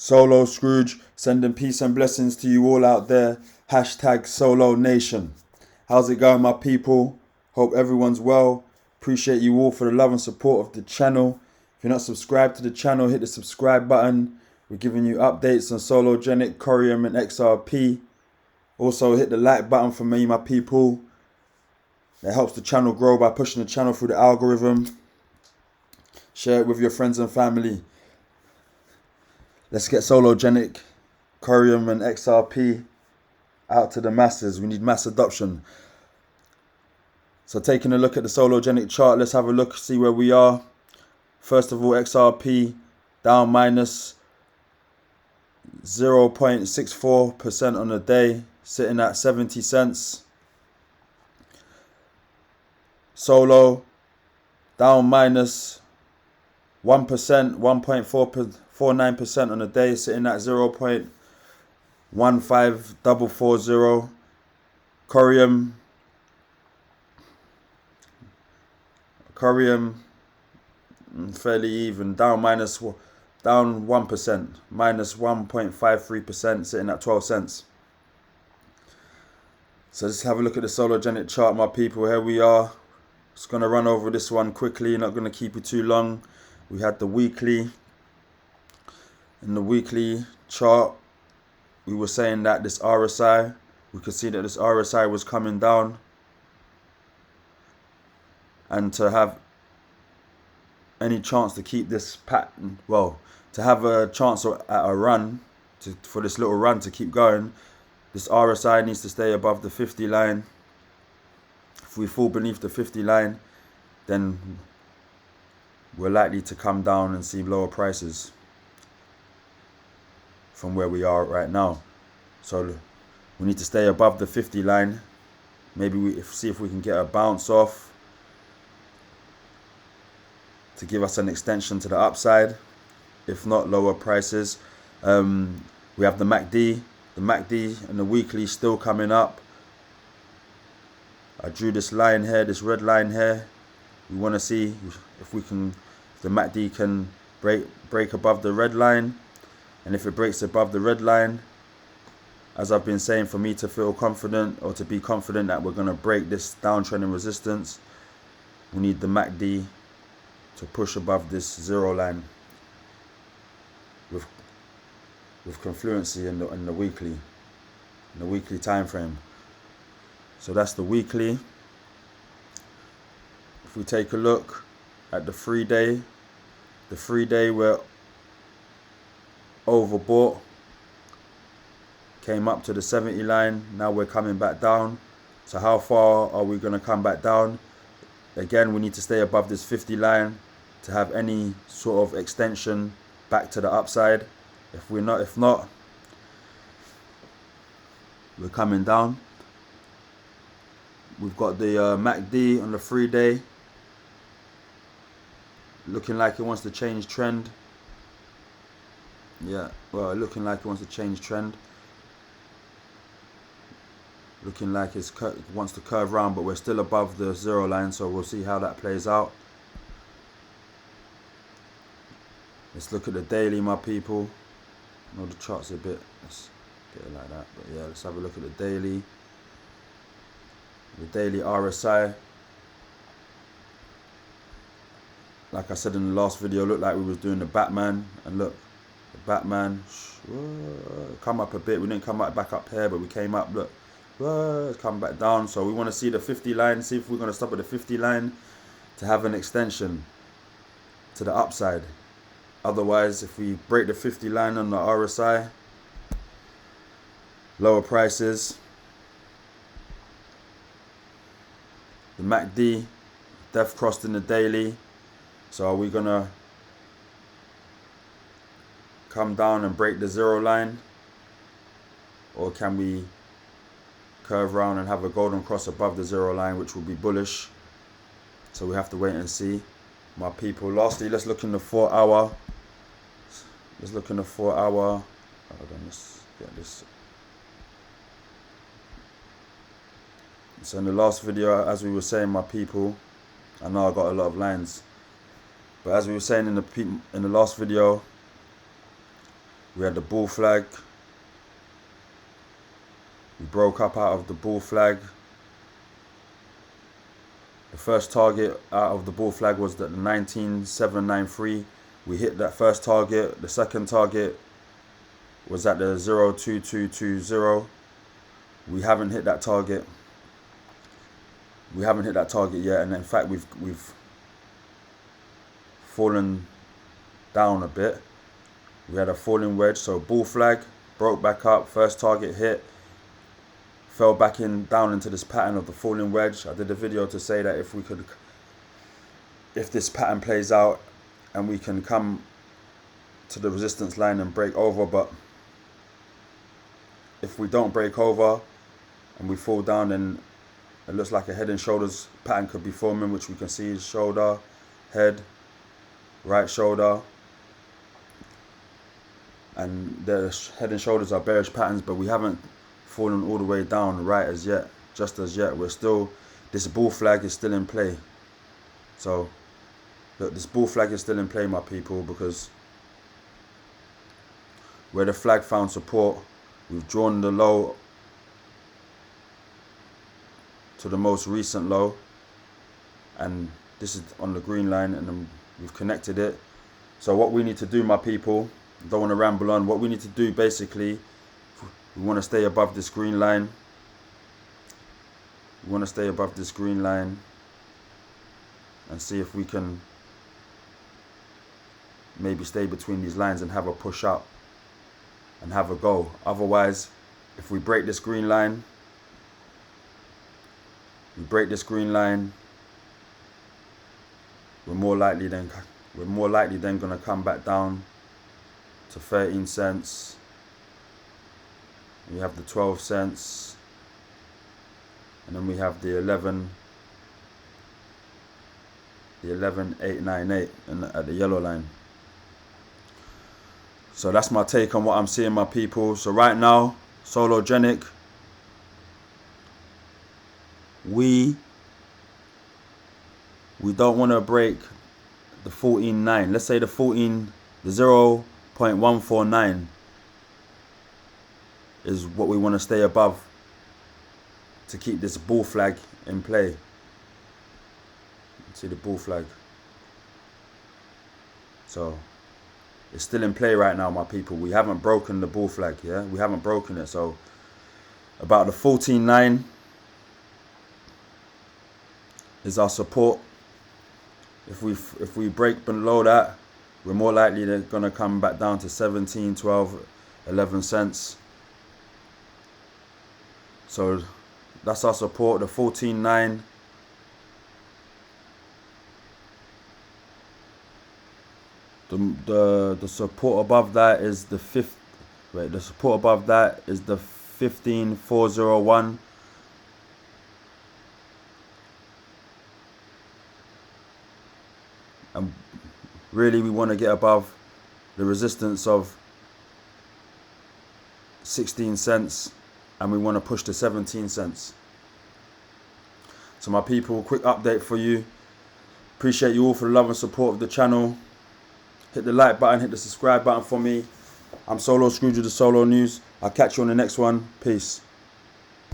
Solo Scrooge, sending peace and blessings to you all out there. Hashtag Solo Nation. How's it going, my people? Hope everyone's well. Appreciate you all for the love and support of the channel. If you're not subscribed to the channel, hit the subscribe button. We're giving you updates on Sologenic, Corium and XRP. Also hit the like button for me, my people. That helps the channel grow by pushing the channel through the algorithm. Share it with your friends and family. Let's get Sologenic, Corium and XRP out to the masses. We need mass adoption. So taking a look at the Sologenic chart, let's have a look, see where we are. First of all, XRP down minus 0.64% on the day, sitting at 70 cents. Solo down minus 1%, 1.49% on the day, sitting at 0.15440. Corium fairly even, down 1%, minus 1.53%, sitting at 12 cents. So let's have a look at the Sologenic chart, my people. Here we are. Just going to run over this one quickly, not going to keep it too long. We had the weekly. In the weekly chart, we were saying that this RSI, we could see that this RSI was coming down. And to have any chance to keep this pattern, well, to have a chance at a run, for this little run to keep going, this RSI needs to stay above the 50 line. If we fall beneath the 50 line, then we're likely to come down and see lower prices from where we are right now. So we need to stay above the 50 line. Maybe see if we can get a bounce off to give us an extension to the upside. If not, lower prices. We have the MACD. The MACD and the weekly still coming up. I drew this line here, this red line here. We want to see if the MACD can break above the red line. And if it breaks above the red line, as I've been saying, for me to feel confident, or to be confident that we're going to break this downtrending resistance, we need the MACD to push above this zero line with confluency in the weekly time frame. So that's the weekly. If we take a look at the 3-day, we're overbought, came up to the 70 line, now we're coming back down. So how far are we going to come back down? Again, we need to stay above this 50 line to have any sort of extension back to the upside. If not, we're coming down. We've got the MACD on the 3-day looking like it wants to change trend. Yeah, well, looking like it wants to change trend. Looking like it wants to curve around, but we're still above the zero line, so we'll see how that plays out. Let's look at the daily, my people. I know the chart's a bit, let's get it like that, but yeah, let's have a look at the daily. The daily RSI, like I said in the last video, looked like we was doing the Batman, and look, the Batman come up a bit. We didn't come back up here, but we came up, look, come back down. So we want to see the 50 line, see if we're going to stop at the 50 line to have an extension to the upside. Otherwise, if we break the 50 line on the RSI, lower prices. The MACD, def crossed in the daily. So are we going to come down and break the zero line? Or can we curve around and have a golden cross above the zero line, which will be bullish? So we have to wait and see, my people. Lastly, let's look in the 4 hour. Let's look in the 4 hour. Hold on, let's get this. So in the last video, as we were saying, my people, I know I got a lot of lines, but as we were saying in the last video, We had the bull flag. We broke up out of the bull flag. The first target out of the bull flag was the 19793. We hit that first target. The second target was at the 02220. We haven't hit that target. We haven't hit that target yet, and in fact we've fallen down a bit. We had a falling wedge, so bull flag, broke back up, first target hit, fell back down into this pattern of the falling wedge. I did a video to say that if this pattern plays out and we can come to the resistance line and break over, but if we don't break over and we fall down, then it looks like a head and shoulders pattern could be forming, which we can see is shoulder, head, right shoulder. And the head and shoulders are bearish patterns, but we haven't fallen all the way down right as yet, just as yet. We're still, this bull flag is still in play. So look, this bull flag is still in play, my people, because where the flag found support, we've drawn the low to the most recent low, and this is on the green line, and then we've connected it. So what we need to do, my people, don't want to ramble on, what we need to do basically, we want to stay above this green line. We want to stay above this green line and see if we can maybe stay between these lines and have a push up and have a go. Otherwise, if we break this green line, we're more likely then going to come back down to 13 cents. We have the 12 cents, and then we have the 11,898 at the yellow line. So that's my take on what I'm seeing, my people. So right now, Sologenic, we don't want to break the 14.9. Let's say the 0.149 is what we want to stay above to keep this bull flag in play. See the bull flag. So it's still in play right now, my people. We haven't broken the bull flag, yeah? We haven't broken it. So about the 14.9 is our support. If we break below that, we're more likely they're going to come back down to 17, 12, 11 cents. So that's our support, the 14.9. The support above that is the the support above that is the 15,401. And really we want to get above the resistance of 16 cents, and we want to push to 17 cents. So my people, quick update for you. Appreciate you all for the love and support of the channel. Hit the like button, hit the subscribe button for me. I'm Solo Scrooge with the Solo News. I'll catch you on the next one. Peace.